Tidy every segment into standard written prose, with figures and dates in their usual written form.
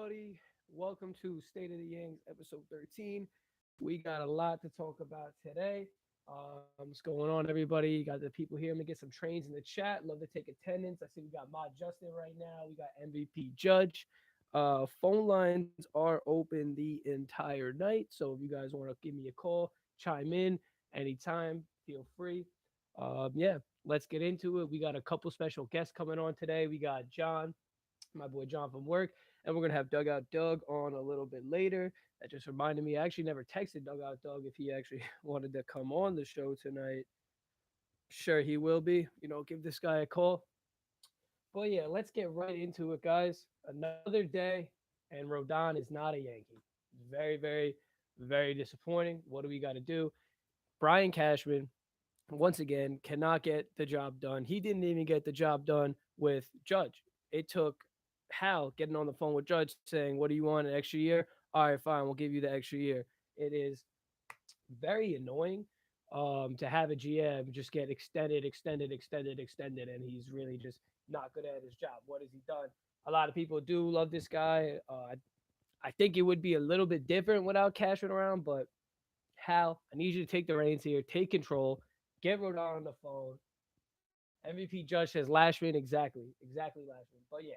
everybody. Welcome to State of the Yanks, episode 13. We got a lot to talk about today. What's going on, everybody? You got the people here. I'm gonna get some trains in the chat. Love to take attendance. I see we got Mod Justin right now. We got MVP Judge. Phone lines are open the entire night. So if you guys want to give me a call, chime in anytime, feel free. Yeah, let's get into it. We got a couple special guests coming on today. We got John, my boy John from work, and we're gonna have Dugout Doug on a little bit later. That just reminded me. I actually never texted Dugout Doug if he actually wanted to come on the show tonight. Sure, he will be. Give this guy a call. But yeah, let's get right into it, guys. Another day, and Rodon is not a Yankee. Very, very, very disappointing. What do we got to do? Brian Cashman, once again, cannot get the job done. He didn't even get the job done with Judge. It took Hal getting on the phone with Judge saying, "What do you want? An extra year? All right, fine, we'll give you the extra year." It is very annoying to have a GM just get extended, and he's really just not good at his job. What has he done? A lot of people do love this guy. I think it would be a little bit different without Cashman around, but Hal, I need you to take the reins here, take control, get Rodon on the phone. MVP Judge says Lashman, exactly Lashman. But yeah,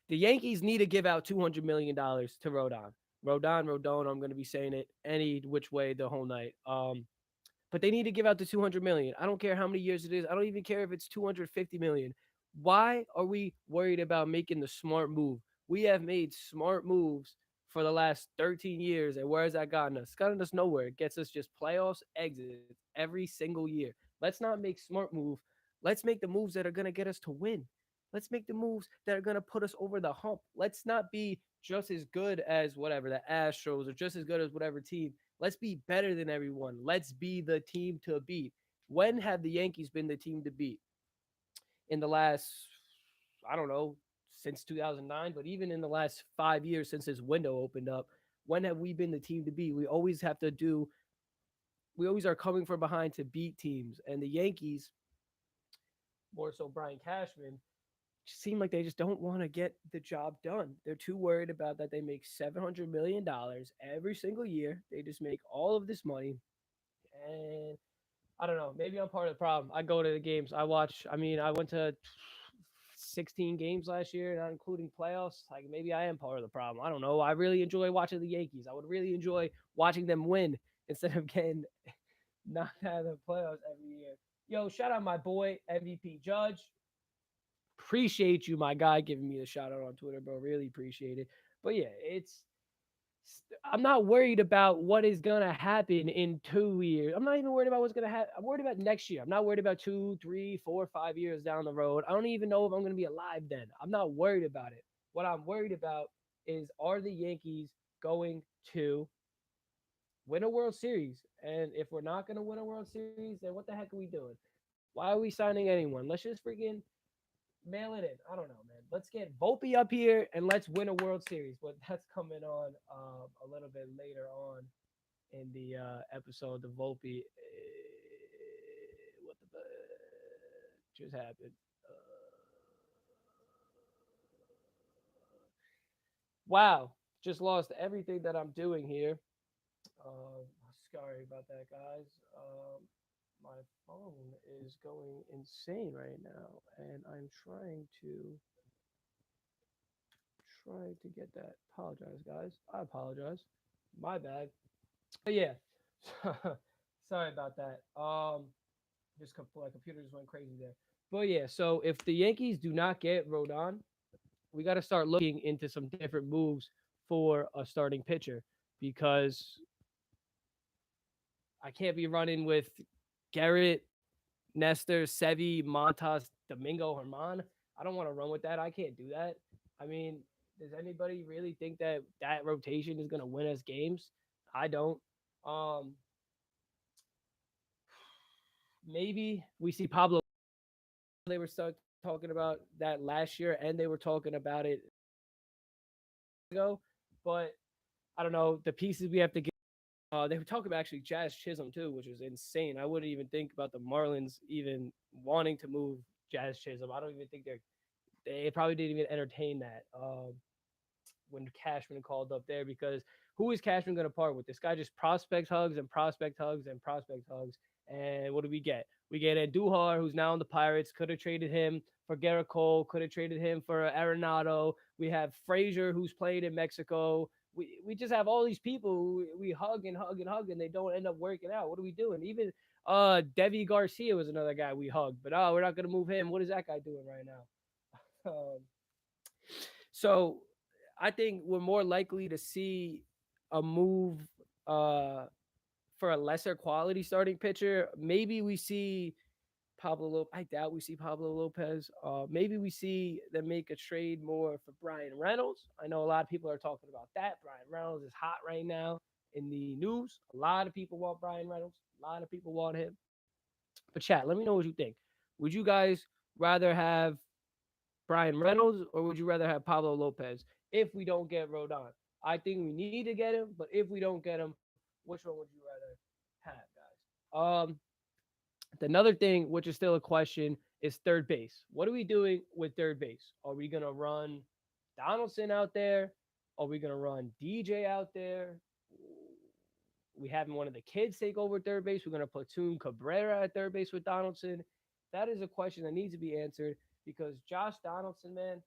the Yankees need to give out $200 million to Rodon. Rodon. I'm going to be saying it any which way the whole night. But they need to give out the 200 million. I don't care how many years it is. I don't even care if it's 250 million. Why are we worried about making the smart move? We have made smart moves for the last 13 years, and where has that gotten us? It's gotten us nowhere. It gets us just playoffs, exits every single year. Let's not make smart move. Let's make the moves that are going to get us to win. Let's make the moves that are going to put us over the hump. Let's not be just as good as whatever the Astros or just as good as whatever team. Let's be better than everyone. Let's be the team to beat. When have the Yankees been the team to beat? In the last, I don't know, since 2009, but even in the last 5 years since this window opened up, when have we been the team to beat? We always are coming from behind to beat teams. And the Yankees, more so Brian Cashman, seem like they just don't want to get the job done. They're too worried about that they make $700 million every single year. They just make all of this money. And I don't know. Maybe I'm part of the problem. I go to the games. I went to 16 games last year, not including playoffs. Like maybe I am part of the problem. I don't know. I really enjoy watching the Yankees. I would really enjoy watching them win instead of getting knocked out of the playoffs every year. Yo, shout out my boy MVP Judge. Appreciate you, my guy, giving me the shout out on Twitter, bro. Really appreciate it. But yeah, I'm not worried about what is gonna happen in 2 years. I'm not even worried about what's gonna happen. I'm worried about next year. I'm not worried about 2, 3, 4, 5 years down the road. I don't even know if I'm gonna be alive then. I'm not worried about it. What I'm worried about is, are the Yankees going to win a World Series? And if we're not gonna win a World Series, then what the heck are we doing? Why are we signing anyone? Let's just freaking mail it in. I don't know, man. Let's get Volpe up here and let's win a World Series. But that's coming on a little bit later on in the episode. The Volpe, what the just happened? Wow, just lost everything that I'm doing here. Sorry about that, guys. My phone is going insane right now, and I'm trying to get that. Apologize, guys. I apologize. My bad. But yeah, sorry about that. Just my computer just went crazy there. But yeah, so if the Yankees do not get Rodon, we got to start looking into some different moves for a starting pitcher because I can't be running with Garrett, Nestor, Sevi, Montas, Domingo, Herman. I don't want to run with that. I can't do that. I mean, does anybody really think that that rotation is going to win us games? I don't. Um, Maybe we see Pablo. They were start talking about that last year, and they were talking about it ago. But I don't know the pieces we have to get. They were talking about actually Jazz Chisholm too, which was insane. I wouldn't even think about the Marlins even wanting to move Jazz Chisholm. I don't even think they probably didn't even entertain that. when Cashman called up there, because who is Cashman going to part with? This guy just prospects hugs and prospect hugs and prospect hugs. And what do we get? We get Andujar, who's now on the Pirates. Could have traded him for Garrett Cole. Could have traded him for Arenado. We have Frazier, who's played in Mexico. We just have all these people who we hug and hug and hug, and they don't end up working out. What are we doing? Even Devi Garcia was another guy we hugged, but we're not gonna move him. What is that guy doing right now? So I think we're more likely to see a move uh, for a lesser quality starting pitcher. Maybe we see Pablo Lopez. I doubt we see Pablo Lopez. Maybe we see them make a trade more for Brian Reynolds. I know a lot of people are talking about that. Brian Reynolds is hot right now in the news. A lot of people want Brian Reynolds. A lot of people want him. But chat, let me know what you think. Would you guys rather have Brian Reynolds, or would you rather have Pablo Lopez if we don't get Rodon? I think we need to get him, but if we don't get him, which one would you rather have, guys? Another thing, which is still a question, is third base. What are we doing with third base? Are we gonna run Donaldson out there? Are we gonna run DJ out there? We having one of the kids take over third base. We're gonna platoon Cabrera at third base with Donaldson. That is a question that needs to be answered, because Josh Donaldson, man,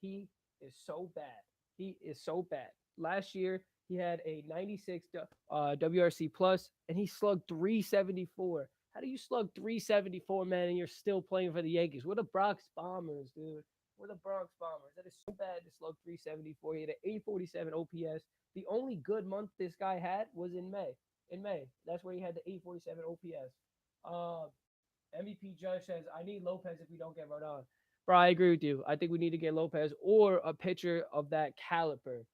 he is so bad. He is so bad. Last year, he had a 96 WRC plus, and he slugged 374. How do you slug 374, man, and you're still playing for the Yankees? We're the Bronx Bombers, dude. We're the Bronx Bombers. That is so bad to slug 374. He had an 847 OPS. The only good month this guy had was in May. In May, that's where he had the 847 OPS. MVP Judge says, I need Lopez if we don't get Rodon. Bro, I agree with you. I think we need to get Lopez or a pitcher of that caliber.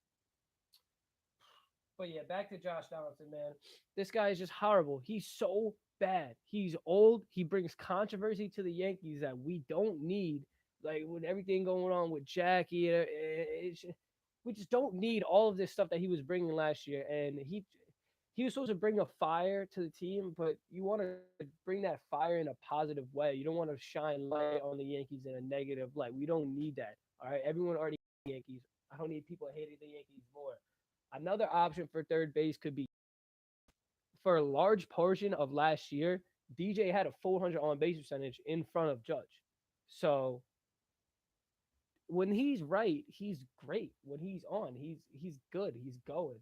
But yeah, back to Josh Donaldson, man. This guy is just horrible. He's so bad. He's old. He brings controversy to the Yankees that we don't need. Like, with everything going on with Jackie, we just don't need all of this stuff that he was bringing last year. And he was supposed to bring a fire to the team, but you want to bring that fire in a positive way. You don't want to shine light on the Yankees in a negative light. We don't need that. All right, everyone already hates the Yankees. I don't need people hating the Yankees more. Another option for third base could be, for a large portion of last year, DJ had a 400 on base percentage in front of Judge. So when he's right, he's great. When he's on, he's good. He's going.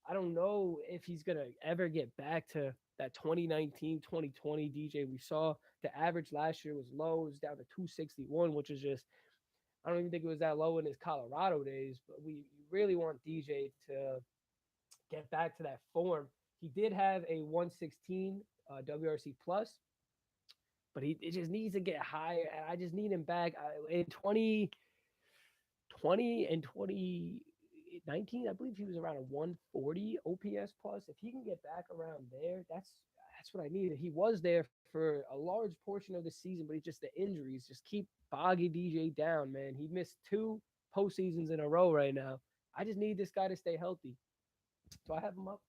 I don't know if he's going to ever get back to that 2019, 2020 DJ we saw. The average last year was low. It was down to 261, which is just, I don't even think it was that low in his Colorado days. But we really want DJ to get back to that form. He did have a 116 WRC plus, but it just needs to get higher. And I just need him back in 2020 and 2019. I believe he was around a 140 OPS plus. If he can get back around there, that's what I needed. He was there for a large portion of the season, but it's just the injuries just keep bogging DJ down, man. He missed 2 postseasons in a row right now. I just need this guy to stay healthy. So I have him up.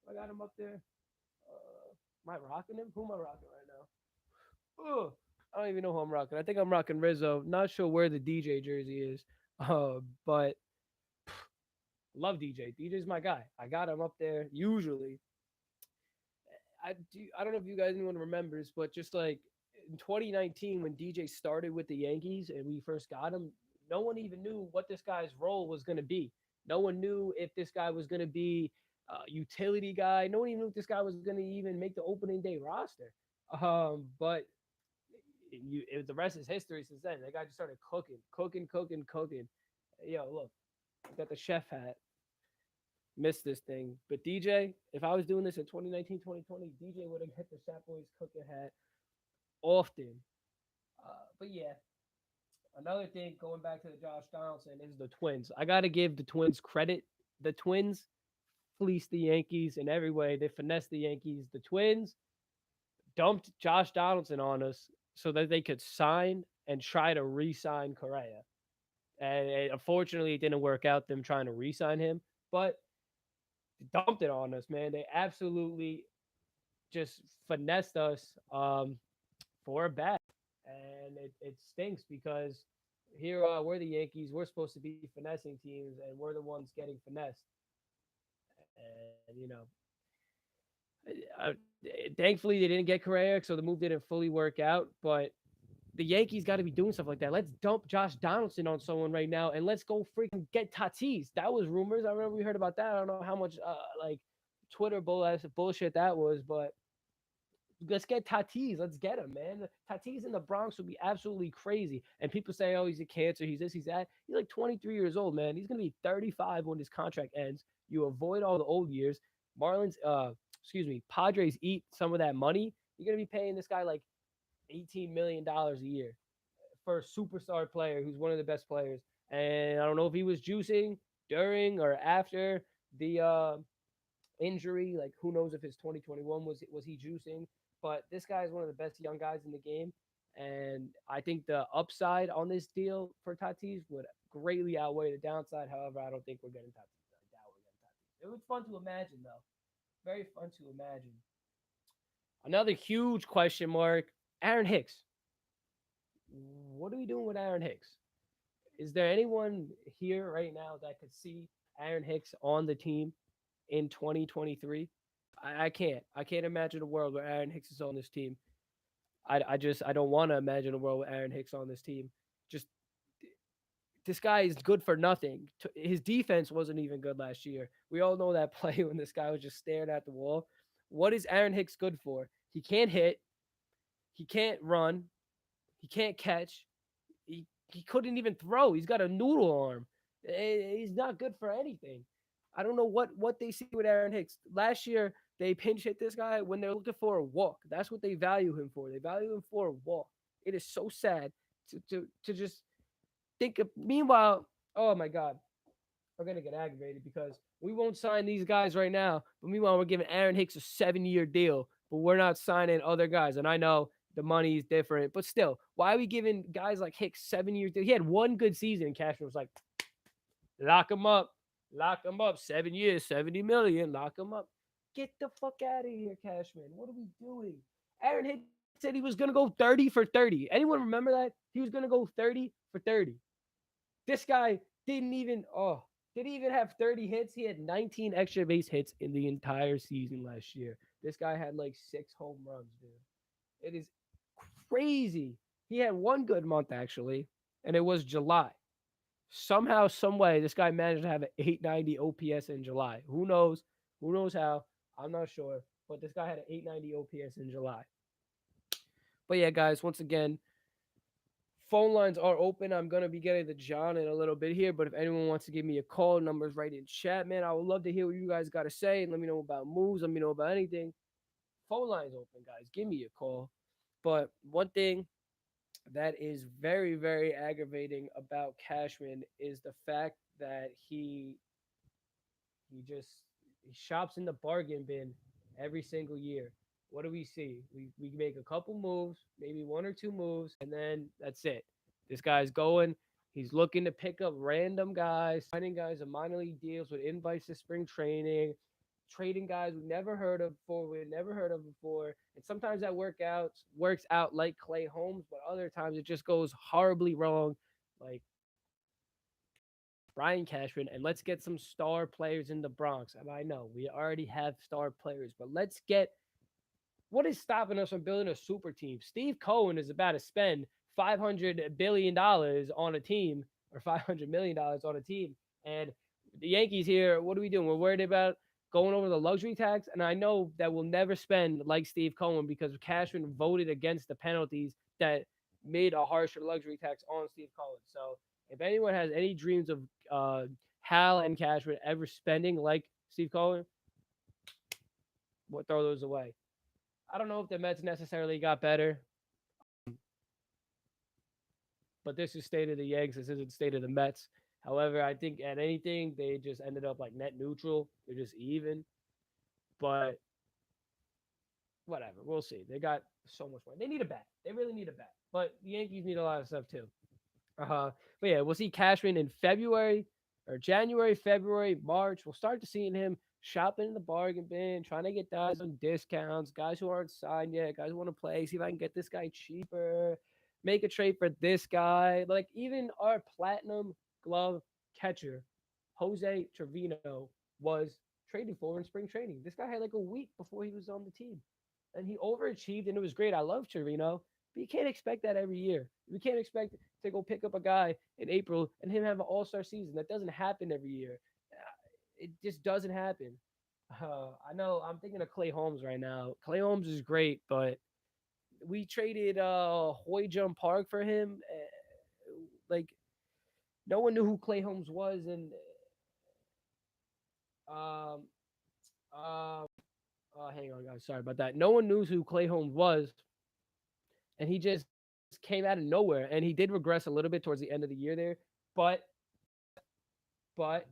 I got him up there. Am I rocking him? Who am I rocking right now? Oh, I don't even know who I'm rocking. I think I'm rocking Rizzo. Not sure where the DJ jersey is, but love DJ. DJ's my guy. I got him up there usually. I don't know if you guys anyone remembers, but just like in 2019 when DJ started with the Yankees and we first got him, no one even knew what this guy's role was going to be. No one knew if this guy was going to be a utility guy. No one even knew if this guy was going to even make the opening day roster. But the rest is history since then. That guy just started cooking. Yo, look, I got the chef hat. Missed this thing. But DJ, if I was doing this in 2019, 2020, DJ would have hit the Shot Boys cooking hat often. But yeah, another thing, going back to the Josh Donaldson, is the Twins. I got to give the Twins credit. The Twins fleeced the Yankees in every way. They finessed the Yankees. The Twins dumped Josh Donaldson on us so that they could sign and try to re-sign Correa. And unfortunately, it didn't work out, them trying to re-sign him. But dumped it on us, man. They absolutely just finessed us for a bat. And it stinks because Here, we're the Yankees. We're supposed to be finessing teams, and we're the ones getting finessed. And thankfully they didn't get Correa, so the move didn't fully work out. But the Yankees got to be doing stuff like that. Let's dump Josh Donaldson on someone right now, and let's go freaking get Tatis. That was rumors. I remember we heard about that. I don't know how much like Twitter bullshit that was, but let's get Tatis. Let's get him, man. Tatis in the Bronx would be absolutely crazy. And people say, oh, he's a cancer. He's this, he's that. He's like 23 years old, man. He's gonna be 35 when his contract ends. You avoid all the old years. Marlins, Padres eat some of that money. You're gonna be paying this guy like $18 million a year for a superstar player who's one of the best players. And I don't know if he was juicing during or after the injury. Like, who knows if his 2021 was he juicing? But this guy is one of the best young guys in the game, and I think the upside on this deal for Tatis would greatly outweigh the downside. However, I don't think we're getting Tatis. I doubt we're getting Tatis. It was fun to imagine, though. Very fun to imagine. Another huge question mark: Aaron Hicks. What are we doing with Aaron Hicks? Is there anyone here right now that could see Aaron Hicks on the team in 2023? I can't. I can't imagine a world where Aaron Hicks is on this team. I don't want to imagine a world with Aaron Hicks on this team. Just this guy is good for nothing. His defense wasn't even good last year. We all know that play when this guy was just staring at the wall. What is Aaron Hicks good for? He can't hit. He can't run. He can't catch. He couldn't even throw. He's got a noodle arm. He's not good for anything. I don't know what they see with Aaron Hicks. Last year they pinch hit this guy when they're looking for a walk. That's what they value him for. They value him for a walk. It is so sad to just think of. Meanwhile, oh my God, we're gonna get aggravated because we won't sign these guys right now. But meanwhile, we're giving Aaron Hicks a 7-year deal, but we're not signing other guys. And I know the money is different, but still, why are we giving guys like Hicks 7 years? He had one good season, and Cashman was like, lock him up, lock him up, 7 years, 70 million, lock him up. Get the fuck out of here, Cashman. What are we doing? Aaron Hicks said he was gonna go 30 for 30. Anyone remember that? He was gonna go 30 for 30. This guy didn't even did he even have 30 hits? He had 19 extra base hits in the entire season last year. This guy had like 6 home runs, dude. It is crazy. He had one good month actually, and it was July. Somehow, some way, this guy managed to have an 890 OPS in July. Who knows? Who knows how? I'm not sure. But this guy had an 890 OPS in July. But yeah, guys, once again, phone lines are open. I'm gonna be getting to John in a little bit here, but if anyone wants to give me a call, numbers right in chat, man. I would love to hear what you guys got to say. Let me know about moves. Let me know about anything. Phone lines open, guys. Give me a call. But one thing that is very, very aggravating about Cashman is the fact that he just he shops in the bargain bin every single year. What do we see? We make a couple moves, maybe one or two moves, and then that's it. This guy's going. He's looking to pick up random guys, signing guys in minor league deals with invites to spring training, trading guys we've never heard of before. And sometimes that works out like Clay Holmes, but other times it just goes horribly wrong, like Brian Cashman. And let's get some star players in the Bronx. And I know we already have star players, but let's get what is stopping us from building a super team? Steve Cohen is about to spend $500 billion on a team or $500 million on a team. And the Yankees here, what are we doing? We're worried about going over the luxury tax. And I know that we'll never spend like Steve Cohen because Cashman voted against the penalties that made a harsher luxury tax on Steve Cohen. So if anyone has any dreams of Hal and Cashman ever spending like Steve Cohen, we'll throw those away. I don't know if the Mets necessarily got better, but this is state of the Yanks. This isn't state of the Mets. However, I think at anything they just ended up like net neutral. They're just even. But whatever, we'll see. They got so much money. They need a bat. They really need a bat. But the Yankees need a lot of stuff too. But yeah, we'll see Cashman in February or January, February, March. We'll start to seeing him shopping in the bargain bin, trying to get guys on discounts, guys who aren't signed yet, guys who want to play. See if I can get this guy cheaper. make a trade for this guy. Like even our platinum glove catcher, Jose Trevino, was traded for in spring training. This guy had like a week before he was on the team, and he overachieved, and it was great. I love Trevino, but you can't expect that every year. We can't expect to go pick up a guy in April and him have an all-star season. That doesn't happen every year. It just doesn't happen. I know I'm thinking of Clay Holmes right now. Clay Holmes is great, but we traded Hoy Jump Park for him. Like no one knew who Clay Holmes was, and um, hang on, guys, sorry about that. No one knew who Clay Holmes was, and he just came out of nowhere. And he did regress a little bit towards the end of the year there, but but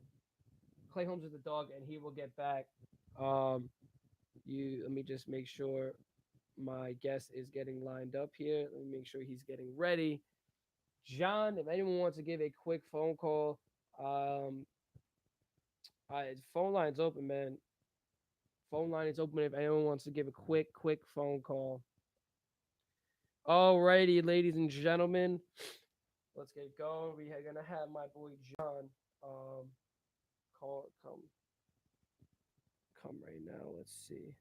Clay Holmes is a dog, and he will get back. Um, you let me just make sure my guest is getting lined up here. Let me make sure he's getting ready. John, if anyone wants to give a quick phone call, um, phone line's open, man. Phone line is open if anyone wants to give a quick phone call. Alrighty, ladies and gentlemen, let's get going. We are gonna have my boy John call come right now. Let's see.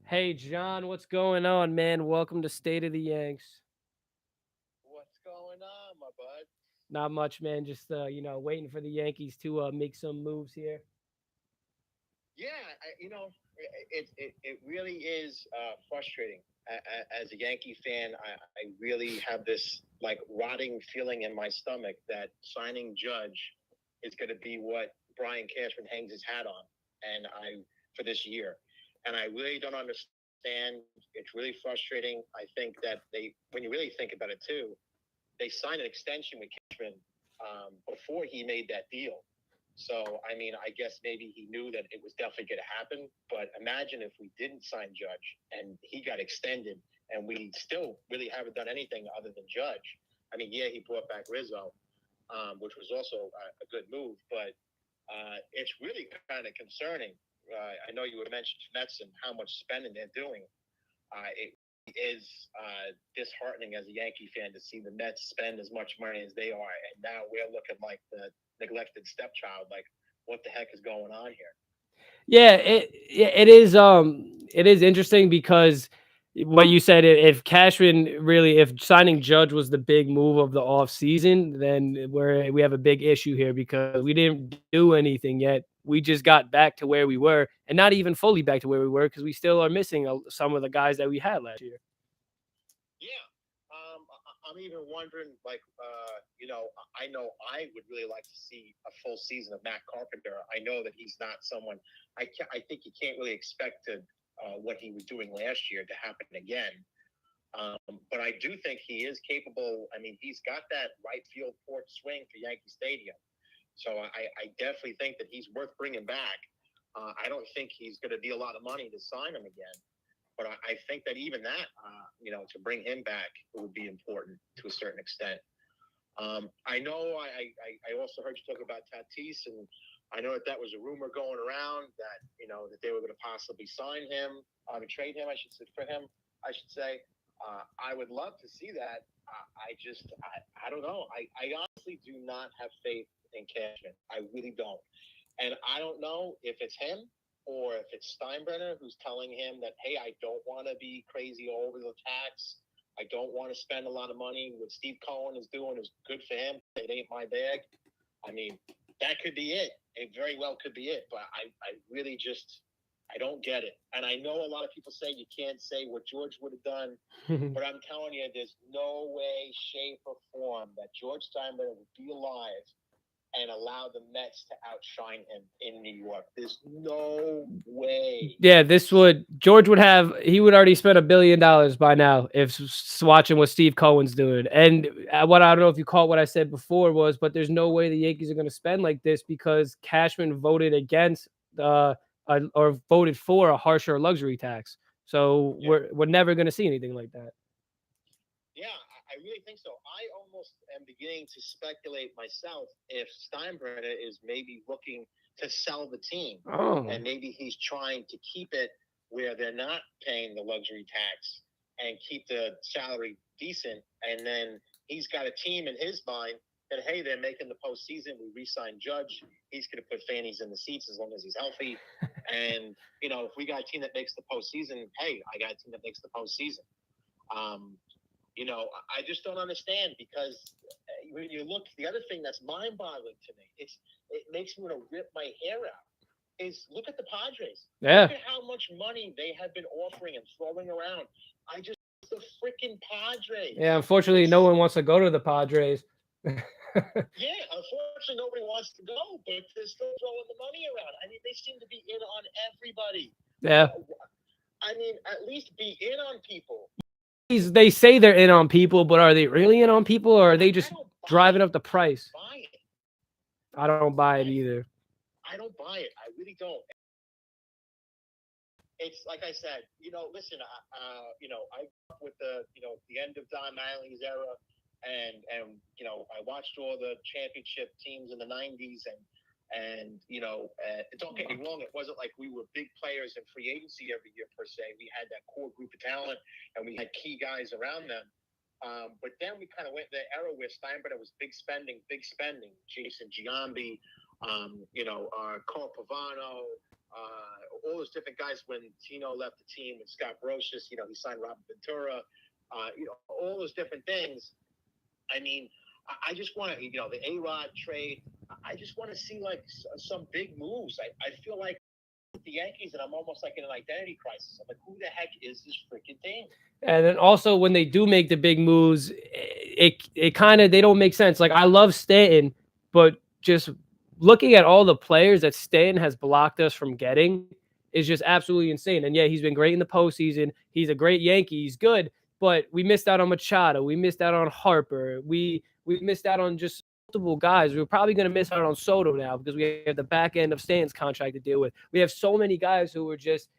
Hey John, what's going on, man? Welcome to State of the Yanks. What's going on, my bud? Not much, man. Just waiting for the Yankees to make some moves here. Yeah, it really is frustrating. As a Yankee fan, I really have this like rotting feeling in my stomach that signing Judge is going to be what Brian Cashman hangs his hat on, and I for this year, and I really don't understand. It's really frustrating. I think that when you really think about it too, they signed an extension with Cashman before he made that deal. So, I mean, I guess maybe he knew that it was definitely going to happen. But imagine if we didn't sign Judge and he got extended and we still really haven't done anything other than Judge. I mean, yeah, he brought back Rizzo, which was also a good move, but it's really kind of concerning. I know you had mentioned Mets and how much spending they're doing. It is disheartening as a Yankee fan to see the Mets spend as much money as they are, and now we're looking like the neglected stepchild. Like, what the heck is going on here? Yeah, it is interesting because what you said, if Cashman really, if signing Judge was the big move of the off season, then we have a big issue here because we didn't do anything yet. We just got back to where we were, and not even fully back to where we were because we still are missing some of the guys that we had last year. Yeah. I'm even wondering, like, I know I would really like to see a full season of Matt Carpenter. I know that he's not someone. I think you can't really expect what he was doing last year to happen again. But I do think he is capable. I mean, he's got that right field port swing for Yankee Stadium. So I definitely think that he's worth bringing back. I don't think he's going to be a lot of money to sign him again. But I think that even that, to bring him back would be important to a certain extent. I know I also heard you talk about Tatis, and I know that was a rumor going around that, that they were going to possibly sign him, trade him, I should say, for him, I should say. I would love to see that. I don't know. I honestly do not have faith in Cashman. I really don't. And I don't know if it's him or if it's Steinbrenner who's telling him that, hey, I don't want to be crazy over the tax. I don't want to spend a lot of money. What Steve Cohen is doing is good for him. It ain't my bag. I mean, that could be it. It very well could be it. But I really just, I don't get it. And I know a lot of people say you can't say what George would have done. But I'm telling you, there's no way, shape, or form that George Steinbrenner would be alive and allow the Mets to outshine him in New York. There's no way. Yeah, George would have, he would already spend $1 billion by now if watching what Steve Cohen's doing. And what, I don't know if you caught what I said before was, but there's no way the Yankees are going to spend like this because Cashman voted against or voted for a harsher luxury tax. So Yeah. we're never going to see anything like that. Yeah, I really think so. I almost am beginning to speculate myself if Steinbrenner is maybe looking to sell the team, Oh, and maybe he's trying to keep it where they're not paying the luxury tax, and keep the salary decent. And then he's got a team in his mind that, hey, they're making the postseason. We re-signed Judge. He's going to put fannies in the seats as long as he's healthy. And, if we got a team that makes the postseason, hey, I got a team that makes the postseason. I just don't understand, because when you look, the other thing that's mind-boggling to me, it makes me want to rip my hair out, is look at the Padres. Yeah. Look at how much money they have been offering and throwing around. The freaking Padres. Yeah, unfortunately, no one wants to go to the Padres. Yeah, unfortunately, nobody wants to go, but they're still throwing the money around. I mean, they seem to be in on everybody. Yeah. I mean, at least be in on people. They say they're in on people, but are they really in on people, or are they just driving up the price? I don't buy it either. I don't buy it. I really don't. It's like I said, listen, I grew up with the end of Don Mattingly's era, and I watched all the championship teams in the '90s, and don't get me wrong, it wasn't like we were big players in free agency every year per se. We had that core group of talent, and we had key guys around them. But then we kind of went the era where Steinbrenner was big spending. Jason Giambi, Carl Pavano, all those different guys. When Tino left the team, and Scott Brocious, he signed Robert Ventura, all those different things. I mean, I just want to, the A-Rod trade. I just want to see like some big moves. I feel like with the Yankees, and I'm almost like in an identity crisis. I'm like, who the heck is this freaking team? And then also when they do make the big moves, it kind of, they don't make sense. Like, I love Stanton, but just looking at all the players that Stanton has blocked us from getting is just absolutely insane. And yeah, he's been great in the postseason. He's a great Yankee. He's good, but we missed out on Machado. We missed out on Harper. We missed out on just multiple guys. We're probably going to miss out on Soto now because we have the back end of Stanton's contract to deal with. We have so many guys who are just,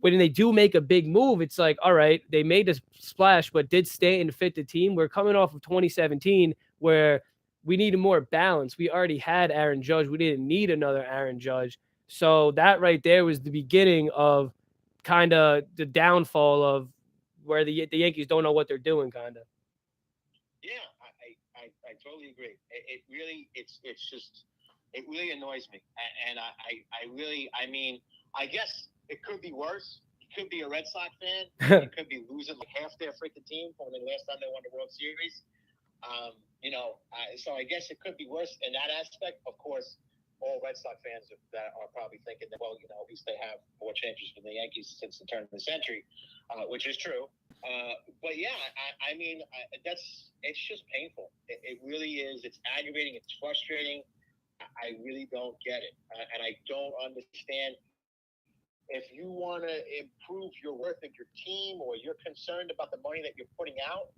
when they do make a big move, it's like, all right, they made a splash, but did Stanton fit the team? We're coming off of 2017 where we needed more balance. We already had Aaron Judge. We didn't need another Aaron Judge. So that right there was the beginning of kind of the downfall of where the Yankees don't know what they're doing, kind of. Yeah, I totally agree. It really, it's just, it really annoys me. And I mean, I guess it could be worse. You could be a Red Sox fan. You could be losing like half their freaking team from the last time they won the World Series. So I guess it could be worse in that aspect. Of course, all Red Sox fans that are probably thinking that, well, at least they have more championships than the Yankees since the turn of the century, which is true. But yeah, I mean, it's just painful. It really is. It's aggravating. It's frustrating. I really don't get it. And I don't understand. If you want to improve your worth of your team, or you're concerned about the money that you're putting out,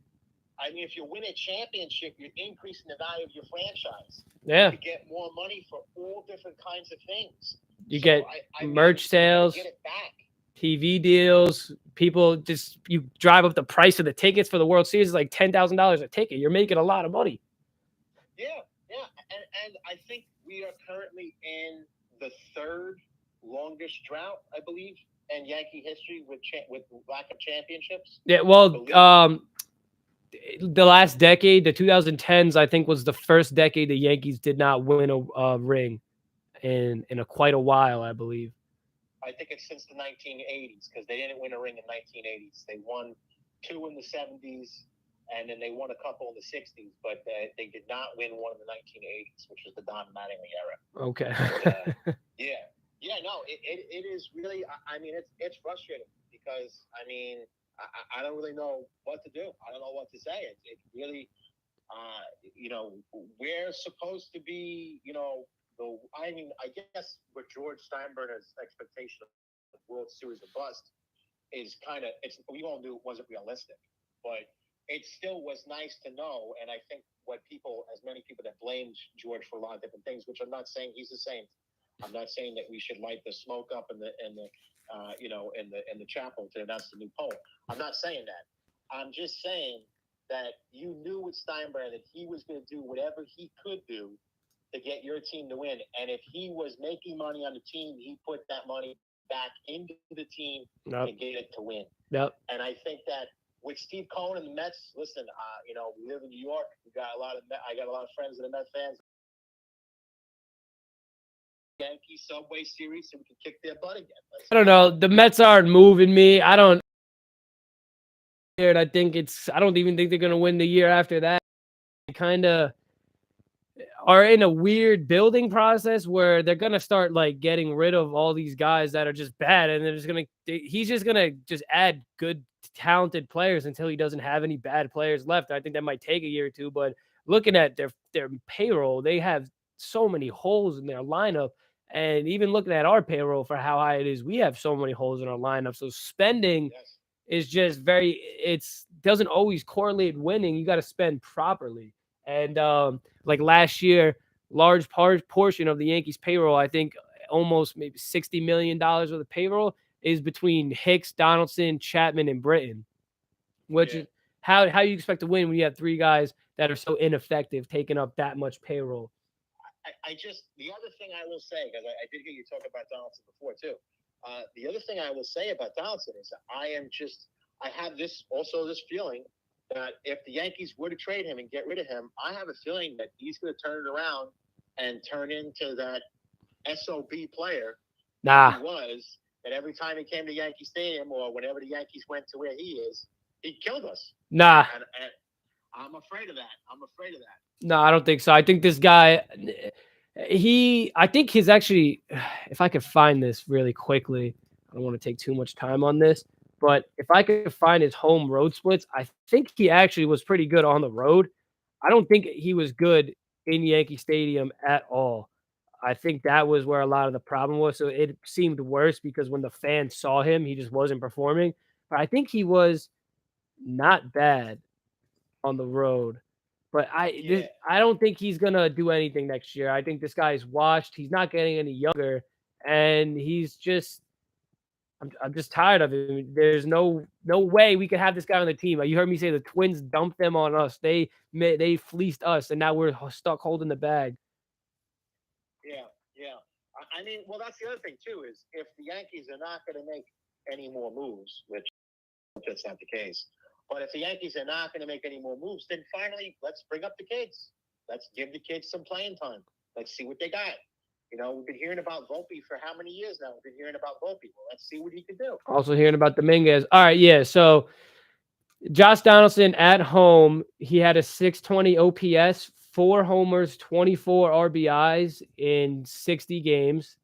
I mean, if you win a championship, you're increasing the value of your franchise. Yeah. You get more money for all different kinds of things. You get merch sales, get it back. TV deals. People just, you drive up the price of the tickets for the World Series, like $10,000 a ticket. You're making a lot of money. Yeah. And I think we are currently in the third longest drought, I believe, in Yankee history with lack of championships. Yeah, well, the last decade, the 2010s, I think, was the first decade the Yankees did not win a ring in quite a while, I believe. I think it's since the 1980s, because they didn't win a ring in 1980s. They won 2 in the 70s, and then they won a couple in the 60s, but they did not win one in the 1980s, which was the Don Mattingly era. Okay. But, yeah, no, it is really, I mean, it's frustrating, because, I mean, I don't really know what to do. I don't know what to say. It really, we're supposed to be, I guess with George Steinbrenner's expectation of World Series or bust is kind of, we all knew it wasn't realistic, but it still was nice to know. And I think as many people that blamed George for a lot of different things, which I'm not saying he's the saint. I'm not saying that we should light the smoke up in the chapel to announce the new pope. I'm not saying that. I'm just saying that you knew with Steinbrenner that he was going to do whatever he could do to get your team to win. And if he was making money on the team, he put that money back into the team and get it to win. Yep. And I think that with Steve Cohen and the Mets, listen, we live in New York. I got a lot of friends that are Mets fans. Yankee Subway Series, so we can kick their butt again. I don't know. The Mets aren't moving me. I don't. I think it's. I don't even think they're gonna win the year after that. Kind of are in a weird building process where they're gonna start like getting rid of all these guys that are just bad, and they're just gonna. He's just gonna just add good, talented players until he doesn't have any bad players left. I think that might take a year or two, but looking at their payroll, they have so many holes in their lineup. And even looking at our payroll for how high it is, we have so many holes in our lineup. So spending is just it's doesn't always correlate winning. You got to spend properly. And like last year, large portion of the Yankees payroll, I think almost maybe $60 million of the payroll is between Hicks, Donaldson, Chapman, and Britton. Which is how you expect to win when you have three guys that are so ineffective taking up that much payroll. The other thing I will say, because I did hear you talk about Donaldson before too. The other thing I will say about Donaldson is I have this feeling that if the Yankees were to trade him and get rid of him, I have a feeling that he's going to turn it around and turn into that SOB player that he was. That every time he came to Yankee Stadium or whenever the Yankees went to where he is, he killed us. And I'm afraid of that. No, I don't think so. I think this guy, I think he's actually, if I could find this really quickly, I don't want to take too much time on this, but if I could find his home road splits, I think he actually was pretty good on the road. I don't think he was good in Yankee Stadium at all. I think that was where a lot of the problem was. So it seemed worse because when the fans saw him, he just wasn't performing. But I think he was not bad on the road. But I don't think he's gonna do anything next year. I think this guy's washed. He's not getting any younger, and he's just. I'm just tired of him. There's no way we could have this guy on the team. You heard me say the Twins dumped them on us. They fleeced us, and now we're stuck holding the bag. Yeah. I mean, well, that's the other thing too is if the Yankees are not going to make any more moves, which that's not the case. But if the Yankees are not going to make any more moves, then finally let's bring up the kids. Let's give the kids some playing time. Let's see what they got. We've been hearing about Volpe for how many years now? We've been hearing about Volpe. Well, let's see what he can do. Also hearing about Dominguez. All right, yeah. So Josh Donaldson at home, he had a 620 OPS, 4 homers, 24 RBIs in 60 games.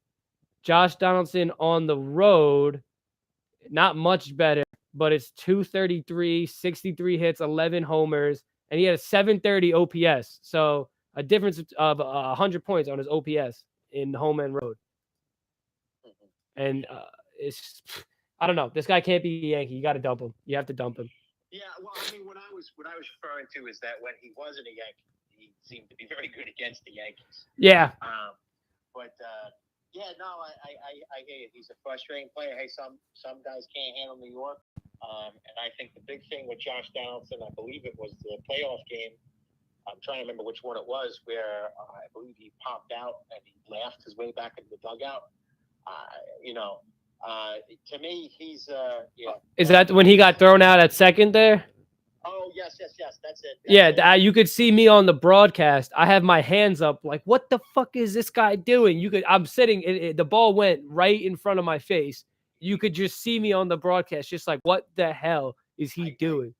Josh Donaldson on the road, not much better, but it's 233, 63 hits, 11 homers, and he had a 730 OPS. So a difference of 100 points on his OPS in home and road. And it's, I don't know. This guy can't be a Yankee. You got to dump him. You have to dump him. Yeah, well, I mean, what I was referring to is that when he wasn't a Yankee, he seemed to be very good against the Yankees. Yeah. I hear you. He's a frustrating player. Hey, some guys can't handle New York. And I think the big thing with Josh Donaldson, I believe it was the playoff game. I'm trying to remember which one it was, where I believe he popped out and he laughed his way back into the dugout. To me, he's Is that when he got thrown out at second there? Oh, yes. That's it. You could see me on the broadcast. I have my hands up like, what the fuck is this guy doing? I'm sitting, the ball went right in front of my face. You could just see me on the broadcast, just like, what the hell is he doing?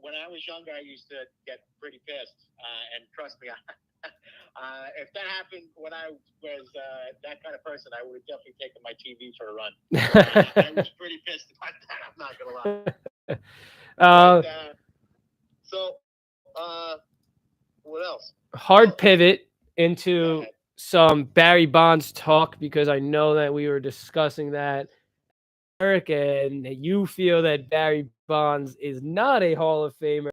When I was younger, I used to get pretty pissed. And trust me, if that happened when I was that kind of person, I would have definitely taken my TV for a run. I was pretty pissed about that. I'm not going to lie. What else? Hard pivot into some Barry Bonds talk because I know that we were discussing that. Eric, and you feel that Barry Bonds is not a Hall of Famer.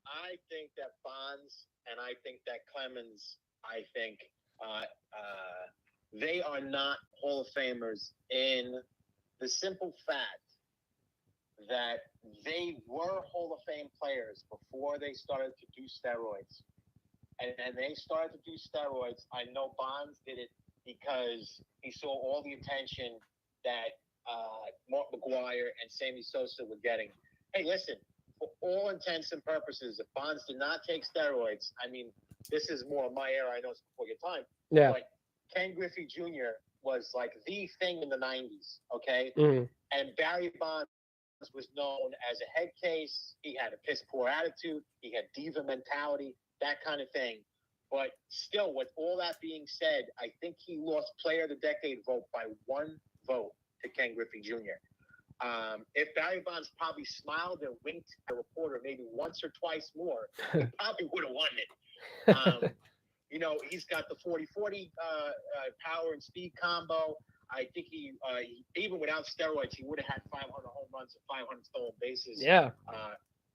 I think that Bonds and I think that Clemens, they are not Hall of Famers in the simple fact that they were Hall of Fame players before they started to do steroids. And they started to do steroids. I know Bonds did it because he saw all the attention that Mark McGuire, and Sammy Sosa were getting. Hey, listen, for all intents and purposes, if Bonds did not take steroids, I mean, this is more my era. I know it's before your time, Yeah. but Ken Griffey Jr. was like the thing in the 90s, okay? Mm. And Barry Bonds was known as a head case. He had a piss poor attitude. He had diva mentality, that kind of thing. But still, with all that being said, I think he lost Player of the Decade vote by one vote to Ken Griffey Jr. If Barry Bonds probably smiled and winked at a reporter maybe once or twice more, he probably would have won it. He's got the 40-40 power and speed combo. I think he even without steroids, he would have had 500 home runs and 500 stolen bases. Yeah.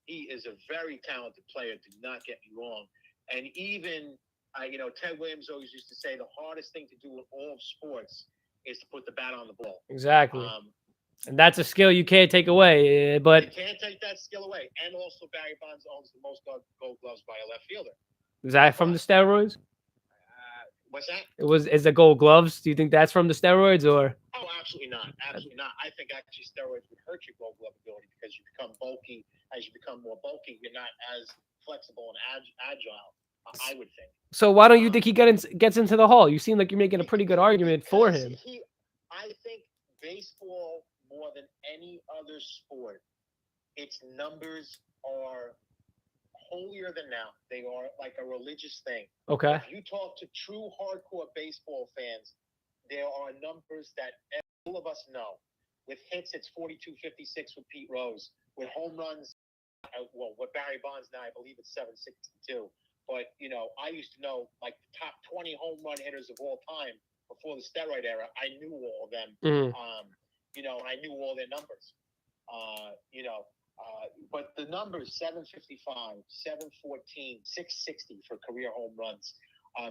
He is a very talented player. Do not get me wrong. And even, Ted Williams always used to say the hardest thing to do in all of sports is to put the bat on the ball. Exactly. And that's a skill you can't take away. But you can't take that skill away. And also, Barry Bonds owns the most Gold Gloves by a left fielder. is that from the steroids? What's that? Is the Gold Gloves? Do you think that's from the steroids or? Oh, absolutely not. Absolutely not. I think actually steroids would hurt your Gold Glove ability because you become bulky. As you become more bulky, you're not as flexible and agile. I would think. So why don't you think he gets into the Hall? You seem like you're making a pretty good argument for him. I think baseball, more than any other sport, its numbers are holier than now. They are like a religious thing. Okay. If you talk to true hardcore baseball fans, there are numbers that all of us know. With hits, it's 42-56 with Pete Rose. With home runs, with Barry Bonds now, I believe it's 762. But, I used to know like the top 20 home run hitters of all time before the steroid era. I knew all of them. I knew all their numbers. But the numbers 755, 714, 660 for career home runs.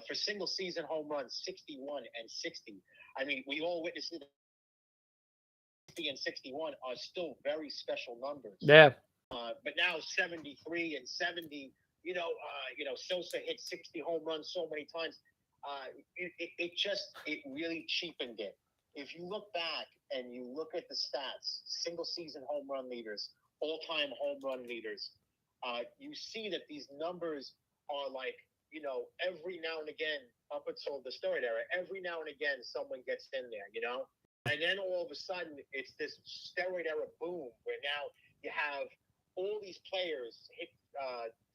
For single season home runs, 61 and 60. I mean, we all witnessed it. 60 and 61 are still very special numbers. Yeah. But now 73 and 70, Sosa hit 60 home runs so many times. It really cheapened it. If you look back and you look at the stats, single season home run leaders, all-time home run leaders, you see that these numbers are like, every now and again, up until the steroid era, every now and again, someone gets in there, And then all of a sudden, it's this steroid era boom where now you have all these players hit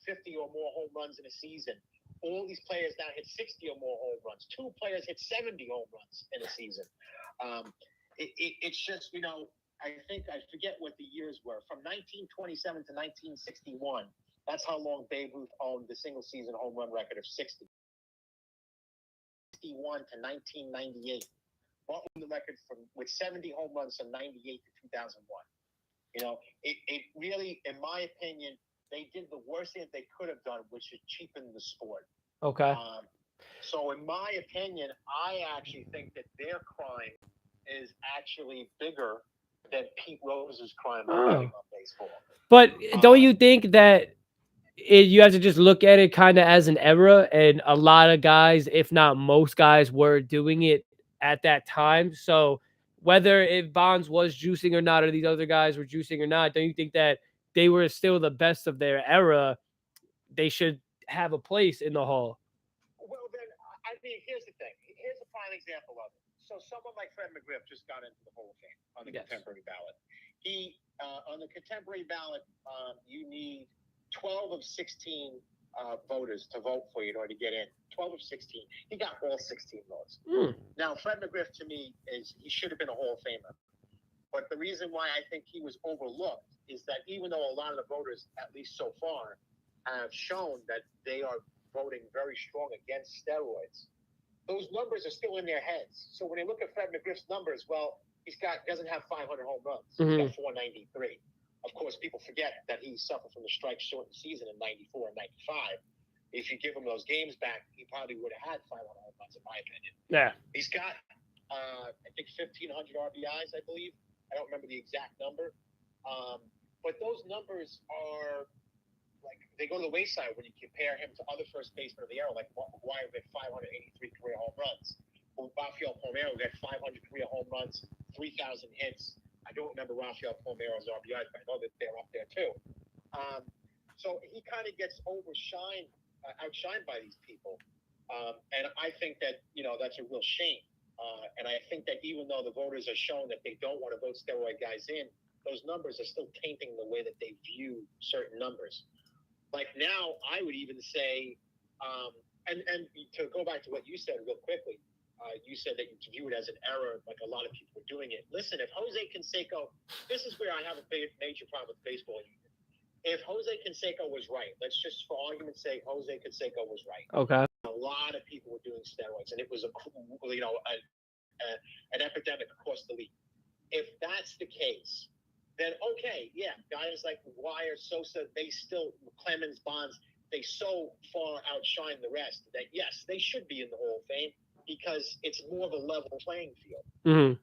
50 or more home runs in a season. All these players now hit 60 or more home runs. 2 players hit 70 home runs in a season. It's just, I forget what the years were. From 1927 to 1961, that's how long Babe Ruth owned the single season home run record of 60. 61 to 1998. Bought the record with 70 home runs from 98 to 2001. It really, in my opinion, they did the worst thing that they could have done, which is cheapen the sport. Okay. So in my opinion, I actually think that their crime is actually bigger than Pete Rose's crime of betting on baseball. But don't you think that you have to just look at it kind of as an era, and a lot of guys, if not most guys, were doing it at that time? So whether if Bonds was juicing or not, or these other guys were juicing or not, don't you think that they were still the best of their era? They should have a place in the Hall. Well, then, I mean, here's the thing. Here's a prime example of it. So someone like Fred McGriff just got into the Hall of Fame on the contemporary ballot. He, on the contemporary ballot, you need 12 of 16 voters to vote for you in order to get in. 12 of 16. He got all 16 votes. Now, Fred McGriff, to me, he should have been a Hall of Famer. But the reason why I think he was overlooked is that even though a lot of the voters, at least so far, have shown that they are voting very strong against steroids, those numbers are still in their heads. So when they look at Fred McGriff's numbers, well, doesn't have 500 home runs. He's got 493. Of course, people forget that he suffered from the strike-shortened season in 94 and 95. If you give him those games back, he probably would have had 500 home runs, in my opinion. Yeah. He's got, I think, 1,500 RBIs, I believe. I don't remember the exact number. But those numbers are, like, they go to the wayside when you compare him to other first basemen of the era, like Mark McGuire with 583 career home runs, Rafael Palmeiro got 500 career home runs, 3,000 hits. I don't remember Rafael Palmeiro's RBIs, but I know that they're up there too. Um, so he kind of gets outshined by these people. And I think that, that's a real shame. And I think that even though the voters are showing that they don't want to vote steroid guys in, those numbers are still tainting the way that they view certain numbers. Like now, I would even say, and to go back to what you said real quickly, you said that you view it as an error, like a lot of people were doing it. Listen, if Jose Canseco, this is where I have a major problem with baseball union. If Jose Canseco was right, let's just for argument's sake, Jose Canseco was right. Okay. A lot of people were doing steroids, and it was an epidemic across the league. If that's the case, then okay, yeah, guys like McGwire, Sosa, Clemens, Bonds, they so far outshine the rest that yes, they should be in the Hall of Fame because it's more of a level playing field. Mm-hmm.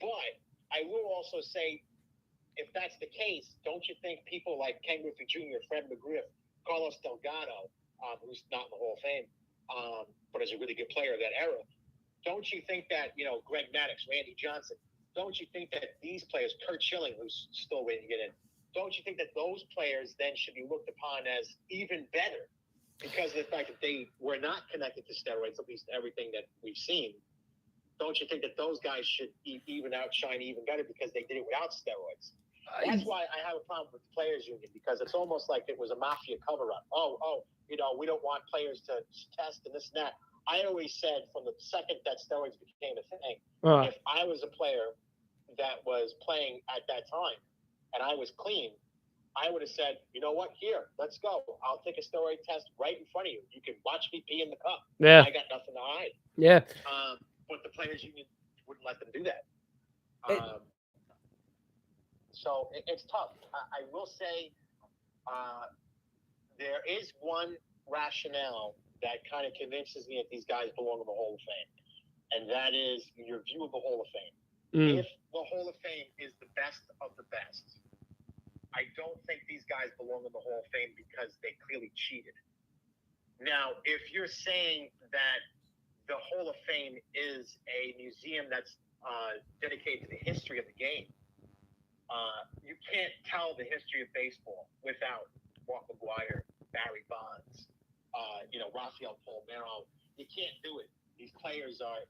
But I will also say, if that's the case, don't you think people like Ken Griffey Jr., Fred McGriff, Carlos Delgado, who's not in the Hall of Fame, but is a really good player of that era, don't you think that, Greg Maddux, Randy Johnson, don't you think that these players, Kurt Schilling, who's still waiting to get in, don't you think that those players then should be looked upon as even better because of the fact that they were not connected to steroids, at least everything that we've seen? Don't you think that those guys should even outshine even better because they did it without steroids? That's why I have a problem with the players' union because it's almost like it was a mafia cover-up. We don't want players to test and this and that. I always said from the second that steroids became a thing, if I was a player that was playing at that time and I was clean, I would have said, you know what, here, let's go. I'll take a steroid test right in front of you. You can watch me pee in the cup. Yeah. I got nothing to hide. Yeah. But the players' union wouldn't let them do that. So it's tough. I will say there is one rationale that kind of convinces me that these guys belong in the Hall of Fame, and that is your view of the Hall of Fame. If the Hall of Fame is the best of the best, I don't think these guys belong in the Hall of Fame because they clearly cheated. Now, if you're saying that the Hall of Fame is a museum that's dedicated to the history of the game, you can't tell the history of baseball without Mark McGwire, Barry Bonds, Rafael Palmeiro. You can't do it. These players are,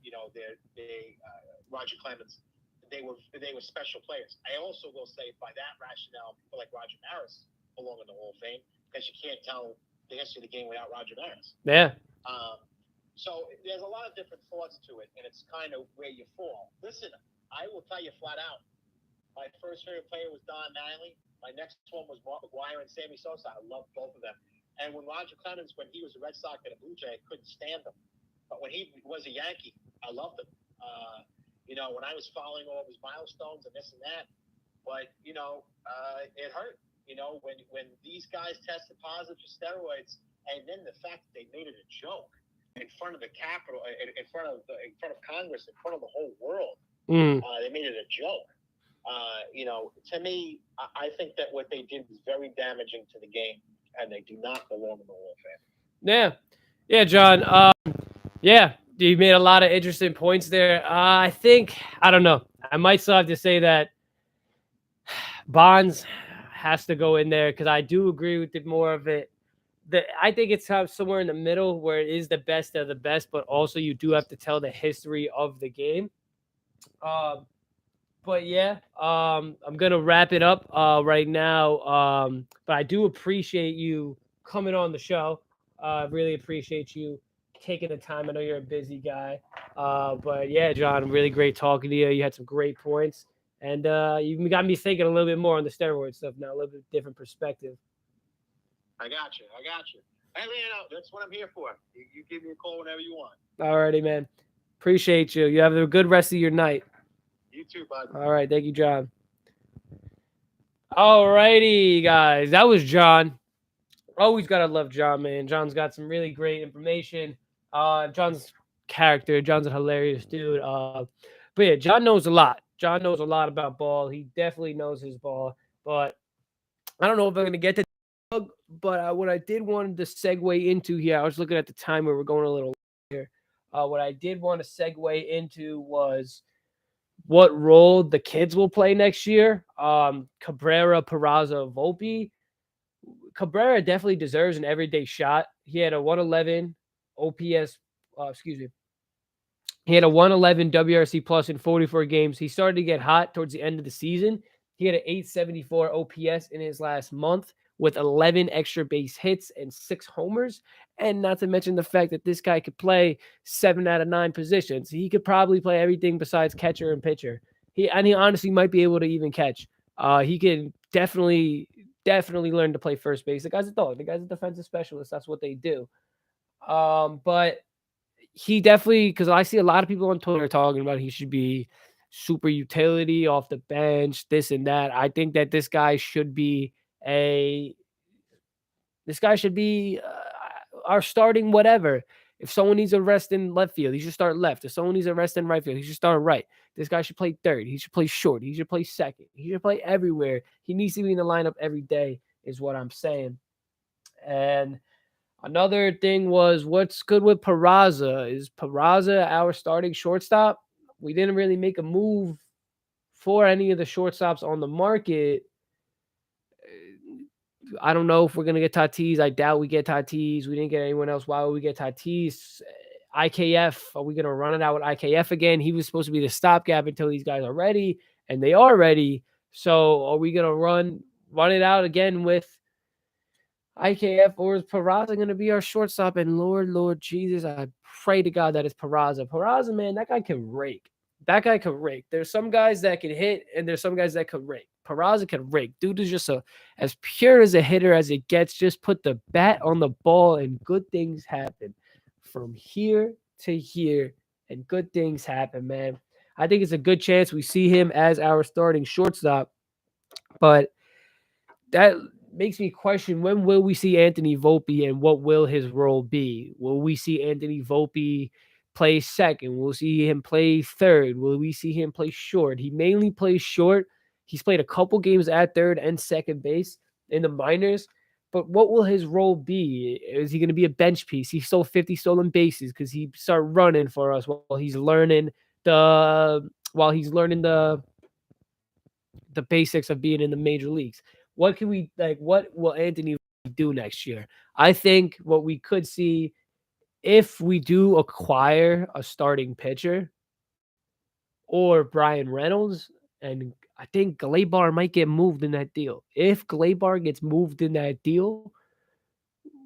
Roger Clemens. They were special players. I also will say, by that rationale, people like Roger Maris belong in the Hall of Fame because you can't tell the history of the game without Roger Maris. Yeah. So there's a lot of different thoughts to it, and it's kind of where you fall. Listen, I will tell you flat out, my first favorite player was Don Mattingly. My next one was Mark McGwire and Sammy Sosa. I loved both of them. And when Roger Clemens, when he was a Red Sox and a Blue Jay, I couldn't stand him. But when he was a Yankee, I loved him. When I was following all of his milestones and this and that, but it hurt. When these guys tested positive for steroids, and then the fact that they made it a joke in front of the Capitol, in front of Congress, in front of the whole world, they made it a joke. To me, I think that what they did was very damaging to the game, and they do not belong in the Hall of Fame. Yeah, John. Yeah, you made a lot of interesting points there. I think, I don't know, I might still have to say that Bonds has to go in there because I do agree with it more of it. I think it's somewhere in the middle where it is the best of the best, but also you do have to tell the history of the game. But yeah, I'm gonna wrap it up right now. But I do appreciate you coming on the show. Really appreciate you taking the time. I know you're a busy guy. But yeah, John, really great talking to you. You had some great points, and you got me thinking a little bit more on the steroid stuff now, a little bit different perspective. I got you. Hey, that's what I'm here for. You give me a call whenever you want. Alrighty, man. Appreciate you. You have a good rest of your night. You too, bud. All right. Thank you, John. Alrighty, guys. That was John. Always got to love John, man. John's got some really great information. John's character. John's a hilarious dude. But yeah, John knows a lot. John knows a lot about ball. He definitely knows his ball. But I don't know if I'm going to get to but what I did wanted to segue into here, I was looking at the time where we're going a little here. What I did want to segue into was what role the kids will play next year. Cabrera, Peraza, Volpe. Cabrera definitely deserves an everyday shot. He had a 111 OPS, excuse me, he had a 111 WRC plus in 44 games. He started to get hot towards the end of the season. He had an 874 OPS in his last month with 11 extra base hits and 6 homers. And not to mention the fact that this guy could play 7 out of 9 positions. He could probably play everything besides catcher and pitcher. He honestly might be able to even catch. He can definitely learn to play first base. The guy's a dog. The guy's a defensive specialist. That's what they do. But he definitely, because I see a lot of people on Twitter talking about he should be super utility off the bench, this and that. I think that a this guy should be our starting whatever. If someone needs a rest in left field, he should start left. If someone needs a rest in right field, he should start right. This guy should play third. He should play short. He should play second. He should play everywhere. He needs to be in the lineup every day, is what I'm saying. And another thing was what's good with Peraza? Is Peraza our starting shortstop? We didn't really make a move for any of the shortstops on the market. I don't know if we're gonna get Tatis. I doubt we get Tatis. We didn't get anyone else. Why would we get Tatis? IKF, are we gonna run it out with IKF again? He was supposed to be the stopgap until these guys are ready, and they are ready. So are we gonna run it out again with IKF, or is Peraza going to be our shortstop? And Lord Jesus, I pray to God that it's Peraza. Peraza, man, that guy can rake. That guy can rake. There's some guys that can hit, and there's some guys that can rake. Peraza can rake. Dude is just as pure as a hitter as it gets. Just put the bat on the ball, and good things happen. From here to here, and good things happen, man. I think it's a good chance we see him as our starting shortstop, but that makes me question, when will we see Anthony Volpe and what will his role be? Will we see Anthony Volpe play second? Will we see him play third? Will we see him play short? He mainly plays short. He's played a couple games at third and second base in the minors. But what will his role be? Is he going to be a bench piece? He stole 50 stolen bases because he started running for us while he's learning the basics of being in the major leagues. What can we like? What will Anthony do next year? I think what we could see, if we do acquire a starting pitcher or Brian Reynolds, and I think Glaber might get moved in that deal. If Glaber gets moved in that deal,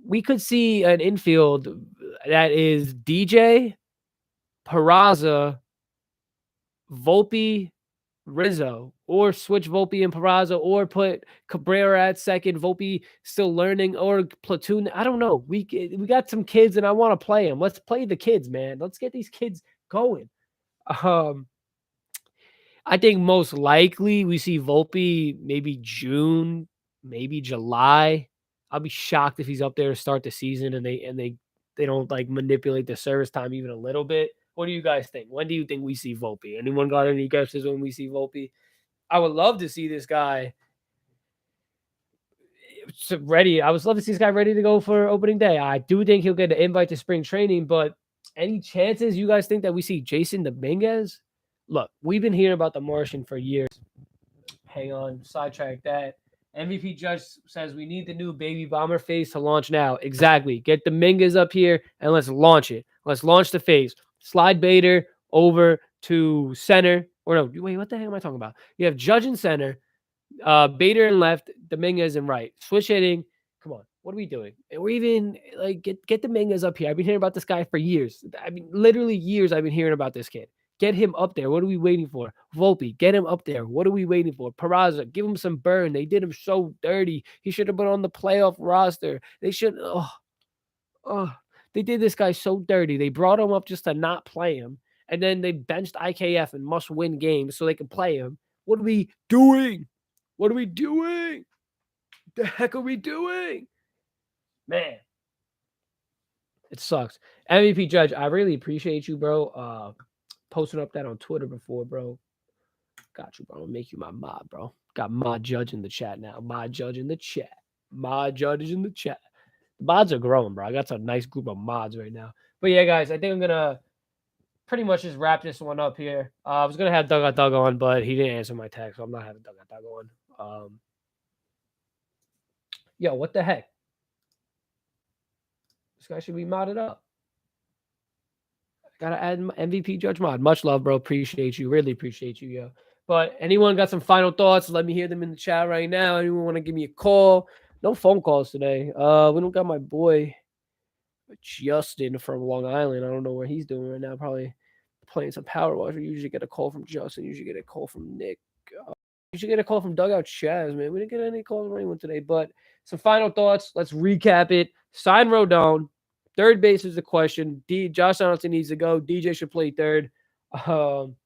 we could see an infield that is DJ, Peraza, Volpe, Rizzo, or switch Volpe and Peraza, or put Cabrera at second, Volpe still learning, or platoon. I don't know. We got some kids, and I want to play them. Let's play the kids, man. Let's get these kids going. I think most likely we see Volpe maybe June, maybe July. I'll be shocked if he's up there to start the season, and they don't like manipulate the service time even a little bit. What do you guys think? When do you think we see Volpe? Anyone got any guesses when we see Volpe? I would love to see this guy ready. I would love to see this guy ready to go for opening day. I do think he'll get an invite to spring training, but any chances you guys think that we see Jason Dominguez? Look, we've been hearing about the Martian for years. Hang on, sidetrack that. MVP Judge says we need the new baby bomber phase to launch now. Exactly. Get Dominguez up here and let's launch it. Let's launch the phase. Slide Bader over to center. Or no, wait, what the heck am I talking about? You have Judge in center, Bader in left, Dominguez in right. Switch hitting. Come on. What are we doing? Or even like get Dominguez up here. I've been hearing about this guy for years. I mean, literally years I've been hearing about this kid. Get him up there. What are we waiting for? Volpe, get him up there. What are we waiting for? Peraza, give him some burn. They did him so dirty. He should have been on the playoff roster. They should. They did this guy so dirty. They brought him up just to not play him, and then they benched IKF in must-win games so they could play him. What are we doing? What are we doing? The heck are we doing? Man, it sucks. MVP Judge, I really appreciate you, bro. Posting up that on Twitter before, bro. Got you, bro. I'm gonna make you my mod, bro. Got mod Judge in the chat now. Mod Judge in the chat. Mod Judge is in the chat. The mods are growing, bro. I got a nice group of mods right now. But yeah, guys, I think I'm gonna pretty much just wrap this one up here. I was gonna have Doug on, but he didn't answer my text, so I'm not having Doug on. Yo, what the heck? This guy should be modded up. Gotta add MVP Judge Mod. Much love, bro. Appreciate you. Really appreciate you, yo. But anyone got some final thoughts? Let me hear them in the chat right now. Anyone want to give me a call? No phone calls today. We don't got my boy Justin from Long Island. I don't know what he's doing right now. Probably playing some Power Wash. We usually get a call from Justin. Usually get a call from Nick. Usually get a call from Dugout Chaz, man. We didn't get any calls from anyone today. But some final thoughts. Let's recap it. Sign Rodon. Third base is the question. Josh Donaldson needs to go. DJ should play third. Josh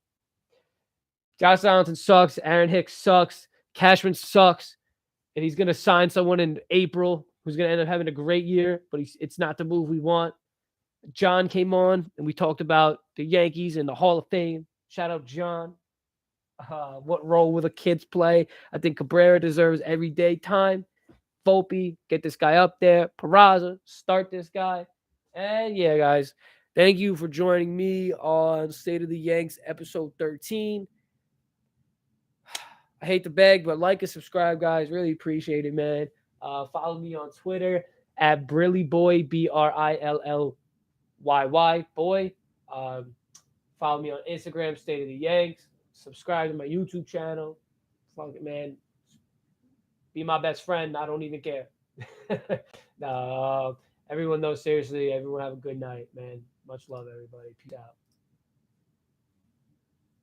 Donaldson sucks. Aaron Hicks sucks. Cashman sucks. And he's going to sign someone in April who's going to end up having a great year, but it's not the move we want. John came on, and we talked about the Yankees and the Hall of Fame. Shout out John. What role will the kids play? I think Cabrera deserves everyday time. Volpe, get this guy up there. Peraza, start this guy. And yeah, guys, thank you for joining me on State of the Yanks, episode 13. I hate to beg, but like and subscribe, guys. Really appreciate it, man. Follow me on Twitter at BrillyBoy, BRILLYY, boy. Follow me on Instagram, State of the Yanks. Subscribe to my YouTube channel. Fuck it, man. Be my best friend. I don't even care. No, everyone knows, seriously. Everyone have a good night, man. Much love, everybody. Peace out.